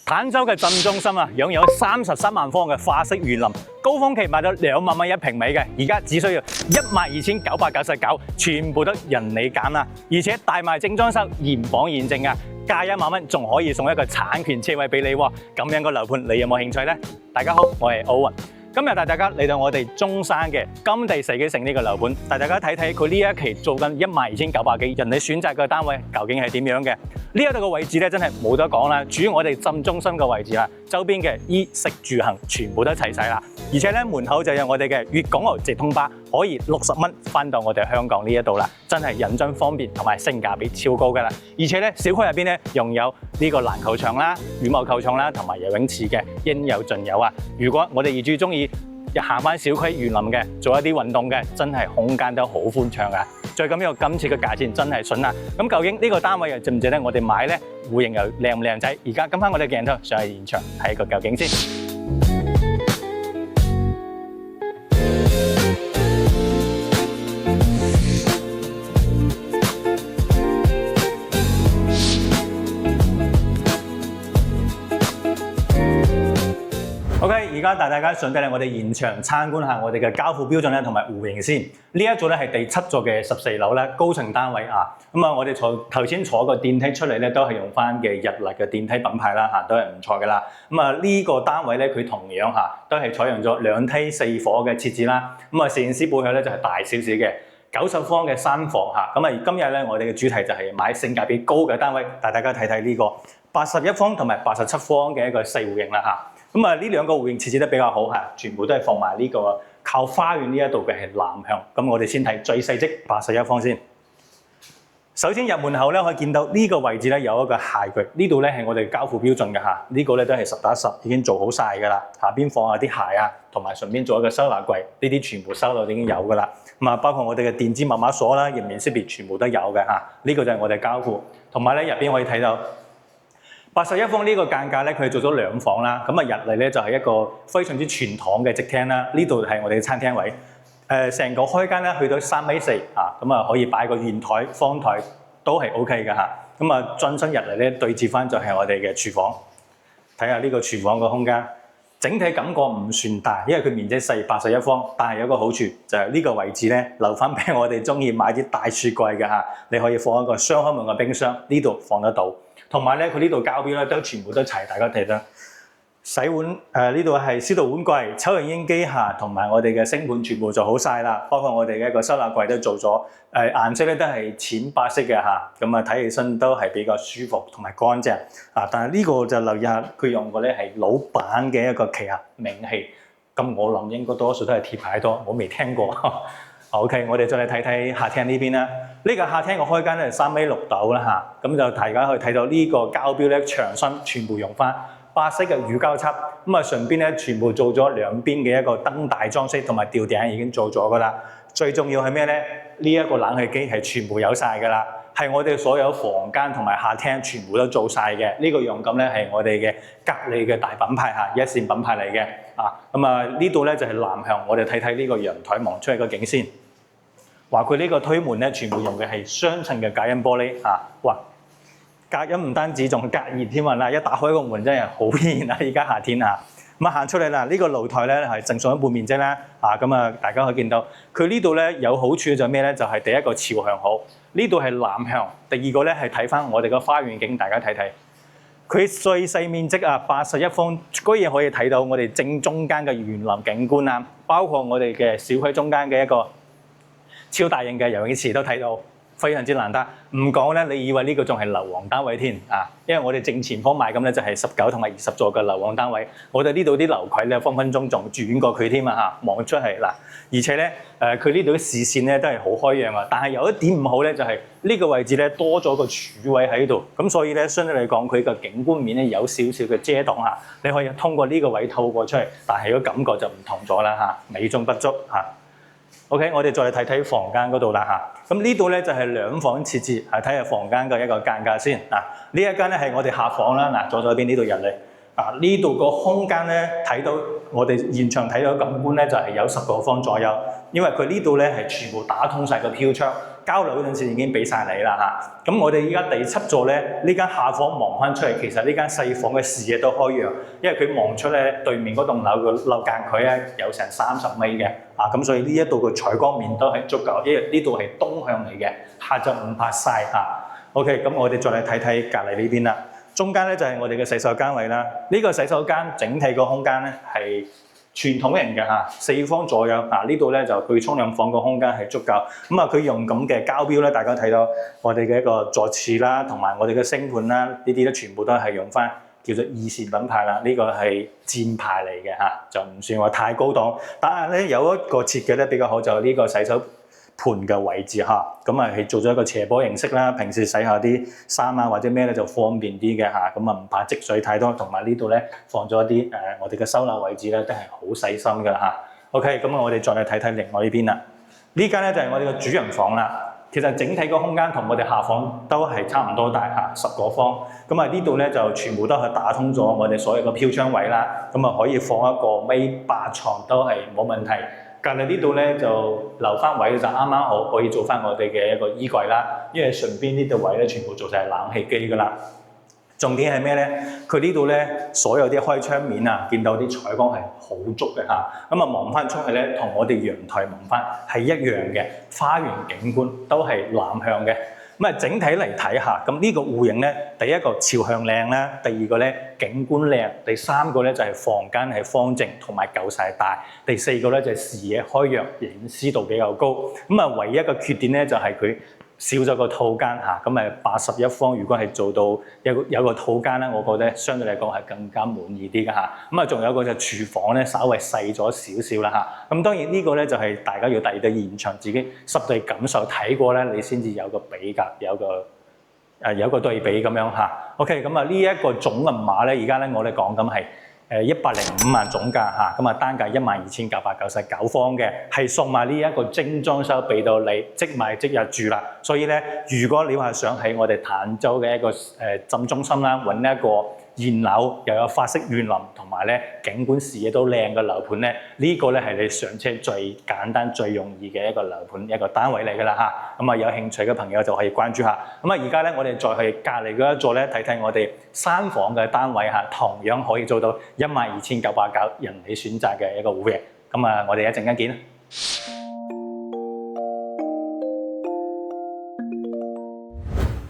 坦洲嘅鎮中心啊，擁有33萬方嘅花式園林，高峰期賣到2萬蚊一平米嘅，而家只需要12,999，全部都人理減啦，而且大賣正裝修，現房現證啊，加1萬蚊仲可以送一個產權車位俾你喎，咁樣個樓盤你有冇興趣呢？大家好，我係奧雲。今日帶大家嚟到我哋中山嘅金地世紀城呢個樓盤，帶大家睇睇佢呢一期做緊12,900幾，人哋選擇嘅單位究竟係點樣嘅？呢一度嘅位置咧真係冇得講啦，主要我哋鎮中心嘅位置啦，周邊嘅衣食住行全部都齊晒啦，而且咧門口就有我哋嘅粵港澳直通巴，可以60蚊翻到我哋香港呢一度啦，真係人真方便同埋性價比超高噶啦，而且咧小區入邊咧擁有呢個籃球場啦、羽毛球場啦同埋游泳池嘅，應有盡有啊！如果我哋業主中意行翻小區園林嘅，做一啲運動嘅，真係空間都好寬敞噶。最緊要今次嘅價錢真係筍啦！咁究竟呢個單位又值唔值得我哋買呢？戶型又靚唔靚仔？而家跟翻我哋鏡頭上去現場睇個究竟先。OK， 而家帶大家上嚟我哋現場參觀下我哋嘅交付標準咧，同埋戶型先。呢一座咧係第7座嘅14樓咧，高層單位啊。我哋頭先坐個電梯出嚟咧，都係用翻嘅日立嘅電梯品牌啦，都係唔錯噶啦。呢個單位咧，佢同樣都係採用咗2梯4伙嘅設置啦。攝影師背後咧就係大少少嘅90方嘅3房嚇。今日咧我哋嘅主題就係買性價比高嘅單位，帶大家睇睇呢個81方同埋87方嘅一個細戶型啦嚇。呢兩個戶型設置得比較好嚇，全部都係放埋呢個靠花園呢一度嘅係南向。咁我哋先睇最細積81方先。首先入門口咧，可以見到呢個位置咧有一個鞋櫃，呢度咧係我哋交付標準嘅嚇，呢個咧都係10打10已經做好晒㗎啦。下邊放下啲鞋啊，同埋順便做一個收納櫃，呢啲全部收到已經有㗎啦。包括我哋嘅電子密碼鎖啦、人面識別全部都有嘅嚇，呢個就係我哋交付。同埋咧入邊可以睇到81方呢個間隔咧，佢做咗2房啦。入嚟咧就係一個非常之傳統嘅直廳啦。呢度係我哋嘅餐廳位。成個開間咧去到3.4米嚇，可以擺個圓台、方台都係 OK 嘅嚇。轉身入嚟咧對接翻就係我哋嘅廚房。睇下呢個廚房個空間，整體感覺唔算大，因為佢面積細81方，但係有個好處就係呢個位置咧留翻俾我哋中意買啲大雪櫃嘅嚇，你可以放一個雙開門嘅冰箱，呢度放得到。同埋咧，佢呢度膠標咧都全部都齊，大家睇得。洗碗呢度係消毒碗櫃、抽油煙機下，同埋我哋嘅星盤全部做好晒啦。包括我哋嘅一個收納櫃都做咗，顏色咧都係淺白色嘅嚇，睇起身都係比較舒服同埋乾淨啊。但係呢個就留意下，佢用嘅咧係老闆嘅一個旗下名氣，咁我諗應該多數都係鐵牌多，我未聽過。OK， 我哋再嚟睇睇客廳呢邊啦。呢個客廳嘅開間咧3.6米度啦嚇，咁就大家可以睇到呢個膠標咧牆身全部用翻白色嘅乳膠漆，順便咧全部做咗兩邊嘅一個燈帶裝飾同埋吊頂已經做咗噶啦。最重要係咩咧？呢一個冷氣機係全部有晒噶啦，係我哋所有房間同埋客廳全部都做晒嘅。呢個樣咁咧係我哋嘅格力嘅大品牌嚇，一線品牌嚟嘅啊。呢度咧就係南向，我哋睇睇呢個陽台望出去個景先。話佢呢個推門咧，全部用嘅係雙層嘅隔音玻璃啊！哇，隔音唔單止，仲隔熱添啊！一打開個門真係好熱啊！而家夏天啊，行出嚟啦，呢個露台咧係正常一半面積啦大家可以見到佢呢度咧有好處就係咩咧？就係第一個朝向好，呢度係南向。第二個咧係睇翻我哋個花園景，大家睇睇佢最細面積81方，居然可以睇到我哋正中間嘅園林景觀啊！包括我哋嘅小區中間嘅一個超大型嘅游泳池都睇到，非常之難得。唔講咧，你以為呢個仲係樓王單位添啊？因為我哋正前方買咁咧就係19同埋20座嘅樓王單位，我哋呢度啲樓軌咧分分鐘仲遠過佢添啊嚇！望出去嗱，而且咧佢呢度啲視線咧都係好開揚啊。但係有一點唔好咧，就係呢個位置咧多咗個柱位喺度，咁所以咧相對嚟講佢個景觀面咧有少少嘅遮擋嚇，你可以通過呢個位透過出去，但係個感覺就唔同咗啦嚇，美中不足嚇。OK， 我哋再睇睇房間嗰度啦嚇。咁呢度咧就係2房設置，睇下房間嘅一個間隔先。呢一間咧係我哋客房啦。左手邊呢度入嚟，呢度個空間咧睇到我哋現場睇到感官咧就係有10個方左右，因為佢呢度咧係全部打通晒個飄窗，交流嗰陣時已經俾晒你啦嚇。咁我哋依家第7座咧，呢間下房望翻出嚟，其實呢間細房嘅視野都開揚，因為佢望出咧對面嗰棟樓嘅樓間距咧有成30米嘅啊，咁所以呢一度嘅採光面都係足夠，因為呢度係東向嚟嘅，下晝唔怕曬啊。OK， 咁我哋再嚟睇睇隔離呢邊啦。中間咧就係我哋嘅洗手間位啦。呢個洗手間整體個空間咧係傳統型嘅嚇，4方左右啊。呢度咧就佢沖涼房個空間係足夠。咁啊，佢用咁嘅膠標咧，大家睇到我哋嘅一個座廁啦，同埋我哋嘅星盤啦，呢啲咧全部都係用翻叫做二線品牌啦。呢個係箭牌嚟嘅嚇，就唔算話太高檔。但係咧有一個設計咧比較好，就係呢個洗手盤嘅位置嚇，咁啊係做咗一個斜坡形式啦。平時洗下啲衫啊或者咩咧就方便啲嘅嚇，咁啊唔怕積水太多。同埋呢度咧放咗一啲我哋嘅收納位置咧都係好細心嘅嚇。OK， 咁我哋再嚟睇睇另外呢邊啦。呢間咧就係我哋嘅主人房啦。其實整體個空間同我哋下房都係差唔多大嚇，10個方。咁啊呢度咧就全部都係打通咗我哋所有嘅飄窗位啦。咁啊可以放一個尾巴床都係冇問題。隔離呢度咧就留翻位就啱啱好，可以做翻我哋嘅一個衣櫃啦。因為順便呢度位咧全部做晒冷氣機噶啦。重點係咩咧？佢呢度咧所有啲開窗面啊，見到啲採光係好足嘅嚇。咁啊望翻出去咧，同我哋陽台望翻係一樣嘅，花園景觀都係南向嘅。咁啊，整體嚟睇下，咁呢個戶型咧，第一個朝向靚啦，第二個咧景觀靚，第三個咧就係房間係方正同埋夠晒大，第四個咧就係視野開揚，隱私度比較高。咁啊，唯一一個缺點咧就係佢少咗個套間嚇，咁81方如果係做到有個套間咧，我覺得相對嚟講係更加滿意啲嘅嚇。咁啊，仲有個就廚房咧，稍微細咗少少啦嚇。咁當然呢個咧就係大家要第二個現場自己實地感受睇過咧，你先至有個比較，有個對比咁樣嚇。OK， 咁啊呢一個總銀碼咧，而家咧我哋講緊係105萬總價嚇，咁啊單價12,999方嘅，係送埋呢一個精裝修俾到你，即買即日住啦。所以咧，如果你話想喺我哋坦洲嘅一個浸中心啦，揾一個現樓又有法式園林同埋咧景觀視野都靚嘅樓盤咧，呢個咧係你上車最簡單最容易嘅一個樓盤一個單位嚟㗎啦嚇。咁啊有興趣嘅朋友就可以關注下。咁啊而家咧我哋再去隔離嗰一座咧睇睇我哋3房嘅單位嚇，同樣可以做到12,999人哋選擇嘅一個戶型。咁啊我哋一陣間見啦。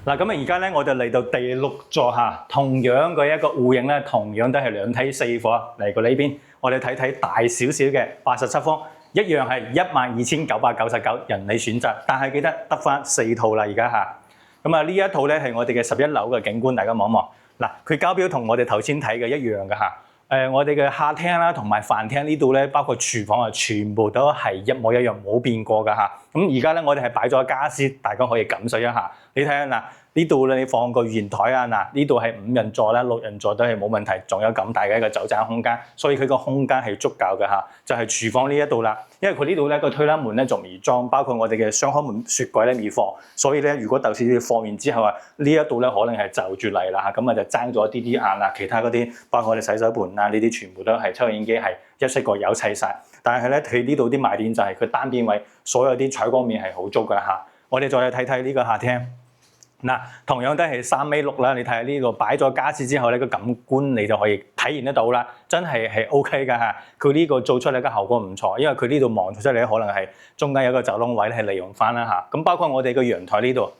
嗱，咁啊而家咧我就嚟到第6座嚇，同樣嘅一個戶型咧，同樣都係2梯4房嚟過呢邊。我哋睇睇大少少嘅87方，一樣係12,999人你選擇，但係記得得翻4套啦而家嚇。咁啊呢一套咧係我哋嘅11樓嘅景觀，大家望一望。嗱，佢交標同我哋頭先睇嘅一樣嘅嚇。我哋嘅客廳啦同埋飯廳呢度咧，包括廚房啊，全部都係一模一樣冇變過㗎嚇。咁而家咧我哋係擺咗家私，大家可以感受一下。你睇下嗱。呢度咧，你放個圓台啊！嗱，呢度係5人座啦，6人座都係冇問題，仲有咁大嘅一個走盞空間，所以佢個空間係足夠嘅嚇。就係廚房呢一度啦，因為佢呢度咧個推拉門咧仲未裝，包括我哋嘅雙開門雪櫃咧未放，所以咧如果到時你放完之後啊，呢一度咧可能係就住嚟啦嚇，咁啊就爭咗啲啲硬啦，其他嗰啲包括我哋洗手盤啊呢啲全部都係抽油煙機係一式個有砌晒，但係咧佢呢度啲賣點就係佢單邊位所有啲採光面係好足嘅嚇。我哋再嚟睇睇呢個客廳。嗱，同樣都係3米6啦，你睇下呢度擺咗家私之後咧，個感官你就可以體驗得到啦，真係 OK 㗎嚇。佢呢個做出嚟嘅效果唔錯，因為佢呢度望出嚟可能係中間有個走廊位係利用翻啦嚇。咁包括我哋個陽台呢度，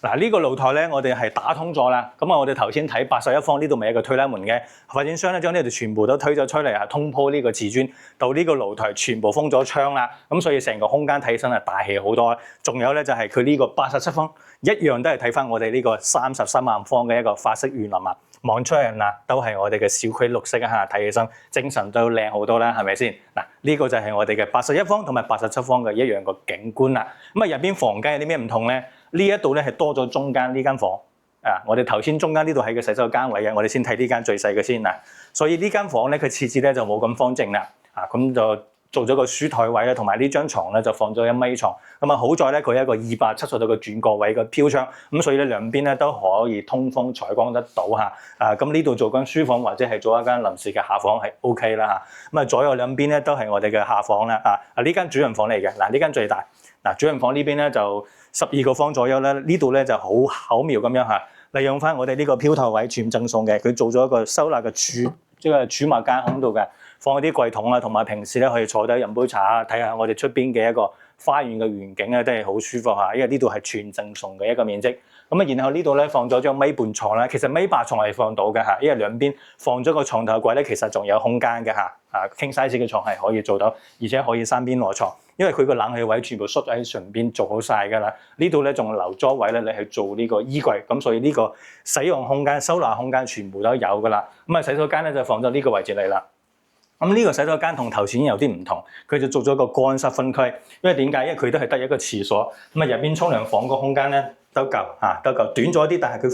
嗱呢個露台咧我哋係打通咗啦。咁啊我哋頭先睇81方呢度咪有個推拉門嘅，發展商咧將呢度全部都推咗出嚟啊，通鋪呢個瓷磚到呢個露台全部封咗窗啦。咁所以成個空間睇起身係大氣好多。仲有咧就係佢呢個87方。一樣都係睇翻我哋呢個33萬方嘅一個法式園林啊，望出嚟嗱都係我哋嘅小區綠色啊，睇起身精神都靚好多啦，係咪先？嗱呢個就係我哋嘅81方同埋87方嘅一樣個景觀啦。咁啊入邊房間有啲咩唔同咧？呢一度咧係多咗中間呢間房啊，我哋頭先中間呢度係個洗手間位嘅，我哋先睇呢間最細嘅先嗱。所以呢間房咧佢設置咧就冇咁方正啦，啊咁就做咗個書台位咧，同埋呢張床咧就放咗1米床。咁啊好在咧佢一個270度嘅轉角位嘅飄窗，咁所以咧兩邊咧都可以通風採光得到嚇。咁呢度做緊書房或者係做一間臨時嘅下房係 OK 啦嚇。咁啊左右兩邊咧都係我哋嘅下房啦。呢間主人房嚟嘅，嗱呢間最大。嗱主人房呢邊咧就12個方左右啦，呢度咧就好巧妙咁樣嚇，利用翻我哋呢個飄台位全贈送嘅，佢做咗一個收納嘅儲物間喺度嘅，放啲櫃桶啊，同埋平時咧可以坐低飲杯茶啊，睇下我哋出邊嘅一個花園嘅園景咧，都係好舒服嚇，因為呢度係全贈送嘅一個面積。咁啊，然後呢度咧放咗張1.5米床啦，其實1.8米床係放到嘅嚇，因為兩邊放咗個床頭櫃咧，其實仲有空間嘅嚇。king size 嘅床係可以做到，而且可以3邊落床，因為佢個冷氣位全部縮喺上邊做好晒㗎啦。呢度咧仲留咗位咧，你係做呢個衣櫃，咁所以呢個使用空間、收納空間全部都有㗎啦。咁啊，洗手間咧就放咗呢個位置嚟啦。咁呢個洗手間同頭先有啲唔同，佢就做咗個乾濕分區，因為點解？因為佢都係得一個廁所，咁啊入邊沖涼房個空間咧都夠都夠，短咗啲，但係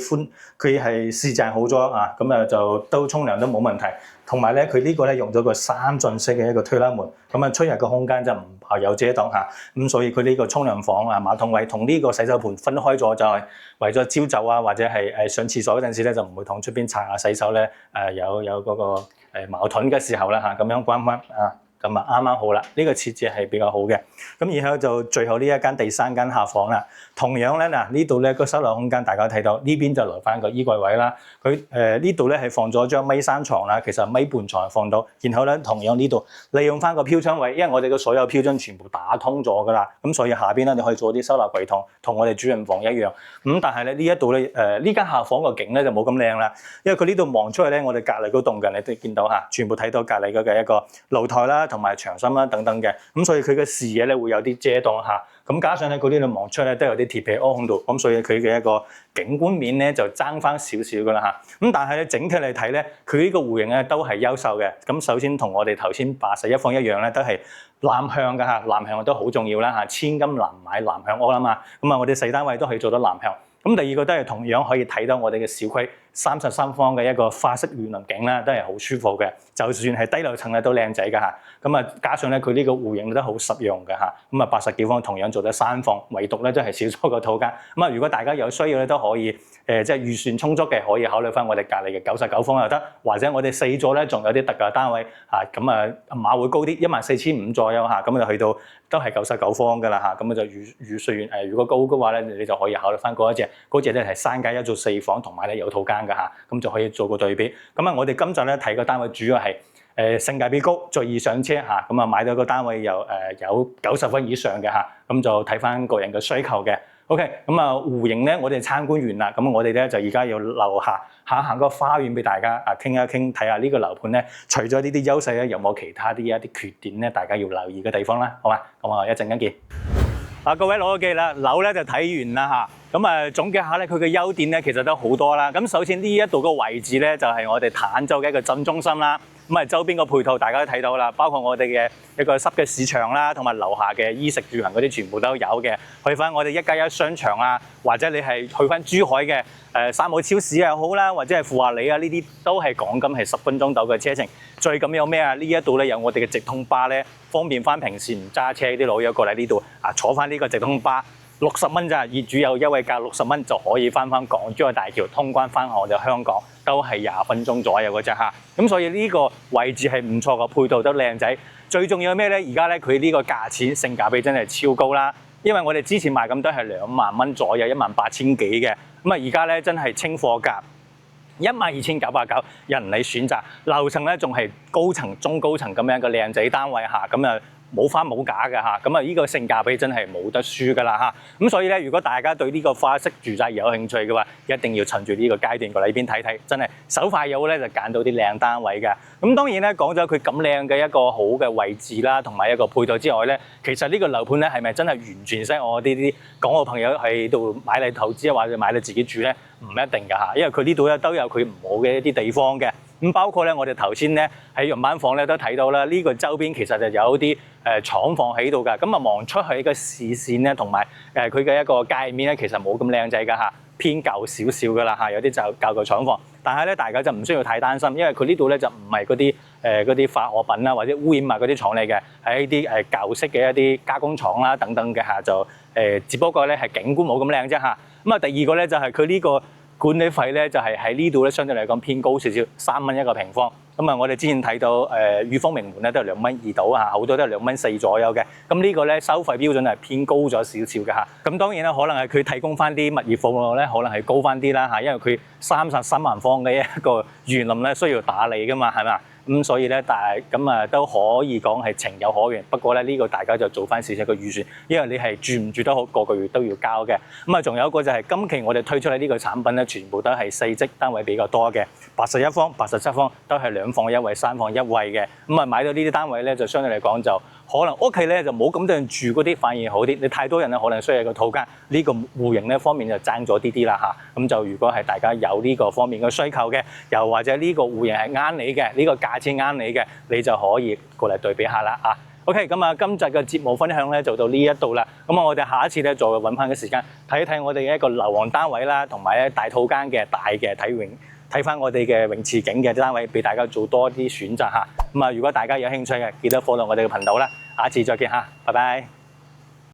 佢係試淨好咗咁啊就都沖涼都冇問題。同埋咧，佢呢個咧用咗個3進式嘅一個推拉門，咁啊出入個空間就唔怕有遮擋嚇，咁所以佢呢個沖涼房馬桶位同呢個洗手盆分開咗，就係為咗朝走或者係上廁所嗰陣時咧，就唔會同出邊刷牙洗手咧有嗰個矛盾嘅時候啦咁樣關翻咁啊啱啱好啦，呢個設置係比較好嘅。咁然後就最後呢一間第3間下房啦，同樣咧呢度咧個收納空間大家睇到，呢邊就留翻個衣櫃位啦。佢呢度咧係放咗張1.3米床啦，其實1.5米床放到。然後咧同樣呢度利用翻個飄窗位，因為我哋嘅所有飄窗全部打通咗噶啦，咁所以下邊咧你可以做啲收納櫃桶，同我哋主人房一樣。咁但係咧呢一度咧呢間下房個景咧就冇咁靚啦，因為佢呢度望出去咧，我哋隔離嗰棟嘅你都見到全部睇到隔離嗰嘅一個露台啦，同埋牆身啦等等嘅，咁所以佢嘅視野咧會有啲遮擋下，咁加上咧嗰啲你望出咧都有啲鐵皮屋喺度，咁所以佢嘅一個景觀面咧就爭翻少少噶啦咁但係咧整體嚟睇咧，佢呢個戶型咧都係優秀嘅。咁首先同我哋頭先81房一樣咧，都係南向嘅南向都好重要啦千金難買南向屋啦嘛，咁啊我哋細單位都可以做到南向。咁第二個都係同樣可以睇到我哋嘅小區33方嘅一個花式園林景啦，都係好舒服嘅。就算係低樓層咧都靚仔㗎咁啊加上咧佢呢個戶型都好實用嘅咁啊80幾方同樣做得3房，唯獨咧都係少咗個套間。咁啊如果大家有需要咧都可以即係預算充足嘅，可以考慮翻我哋隔離嘅99方又得，或者我哋4座咧仲有啲特價單位咁啊碼會高啲，14,500左右咁就去到都係99方㗎啦咁就預算如果高嘅話咧，你就可以考慮翻嗰隻咧係3加1做4房，同埋咧有套間㗎咁就可以做個對比。咁啊我哋今集咧睇個單位主要係性價比高，最易上車咁啊買到個單位有90分以上嘅咁就睇翻個人嘅需求嘅。OK， 咁啊戶型咧我哋參觀完啦，咁我哋咧就而家要留下行個花園俾大家傾一傾，睇下呢個樓盤咧，除咗呢啲優勢咧，有冇其他啲一啲缺點咧，大家要留意嘅地方啦，好嘛？咁啊一陣間見。各位攞個記啦，樓咧就睇完啦咁啊總結下咧，佢嘅優點咧其實都好多啦。咁首先呢一度個位置咧就係我哋坦洲嘅一個鎮中心啦。咁啊周邊個配套大家都睇到啦，包括我哋嘅一個濕嘅市場啦，同埋樓下嘅衣食住行嗰啲全部都有嘅。去翻我哋1+1商場啊，或者你係去翻珠海嘅三號超市又好啦，或者係富華里啊，呢啲都係講緊係10分鐘到嘅車程。最緊有咩啊？呢一度咧有我哋嘅直通巴咧，方便翻平時唔揸車啲老友過嚟呢度坐翻呢個直通巴。60蚊咋，業主有優惠價60蚊就可以翻港珠澳大橋通關翻我哋香港，都係20分鐘左右嘅啫咁所以呢個位置係唔錯嘅，配套都靚仔。最重要係咩咧？而家咧佢呢個價錢性價比真係超高啦，因為我哋之前賣咁多係2萬蚊左右，18,000幾嘅，咁啊而家咧真係清貨價12,990，任你選擇。樓層咧仲係高層、中高層咁樣嘅靚仔單位咁啊。冇花冇假嘅咁啊呢個性價比真係冇得輸㗎啦咁所以咧，如果大家對呢個花式住宅有興趣嘅話，一定要趁住呢個階段過嚟呢邊睇睇，真係手快有咧就揀到啲靚單位嘅。咁當然咧講咗佢咁靚嘅一個好嘅位置啦，同埋一個配套之外咧，其實呢個樓盤咧係咪真係完全適合我啲港澳朋友喺度買嚟投資或者買嚟自己住咧？唔一定㗎因為佢呢度咧都有佢唔好嘅一啲地方嘅。咁包括咧，我哋頭先咧喺用板房咧都睇到啦，呢個周邊其實就有啲廠房喺度㗎，咁啊望出去嘅視線咧，同埋佢嘅一個界面咧，其實冇咁靚仔㗎偏舊少少㗎啦有啲就舊嘅廠房。但係咧，大家就唔需要太擔心，因為佢呢度咧就唔係嗰啲嗰啲化學品啦，或者污染物嗰啲廠嚟嘅，係一啲舊式嘅一啲加工廠啦等等嘅嚇，就只不過咧係景觀冇咁靚啫嚇。咁啊第二個咧就係佢呢個管理費咧，就係喺呢度咧相對嚟講偏高少少，3蚊一個平方。咁啊，我哋之前睇到裕豐名門咧都係2蚊2到嚇，好多都係2蚊4左右嘅。咁呢個咧收費標準係偏高咗少少嘅嚇。咁當然啦，可能係佢提供翻啲物業服務咧，可能係高翻啲啦嚇，因為佢33萬方嘅一個園林咧需要打理噶嘛，係嘛？咁所以咧，但係咁啊都可以講係情有可原。不過咧呢個大家就做翻少少個預算，因為你係住唔住得好，個個月都要交嘅。咁啊，仲有一個就係今期我哋推出嚟呢個產品咧，全部都係4積單位比較多嘅，81方、87方都係2房1衛、3房1衛嘅。咁啊買到呢啲單位咧，就相對嚟講就可能屋企咧就冇咁多人住嗰啲反而好啲。你太多人咧，可能需要一個套間。呢個戶型咧方面就爭咗啲啦嚇。咁就如果係大家有呢個方面嘅需求嘅，又或者呢個戶型係啱你嘅，呢個價錢啱你嘅，你就可以過嚟對比下啦啊。OK， 咁啊，今集嘅節目分享咧就到呢一度啦。咁啊，我哋下一次咧再揾翻嘅時間睇一睇我哋嘅一個樓王單位啦，同埋咧大套間嘅大嘅睇翻我哋嘅泳池景嘅單位，俾大家做多啲選擇嚇。咁啊，如果大家有興趣嘅，記得 follow我哋嘅頻道啦。下一次再見嚇，拜拜。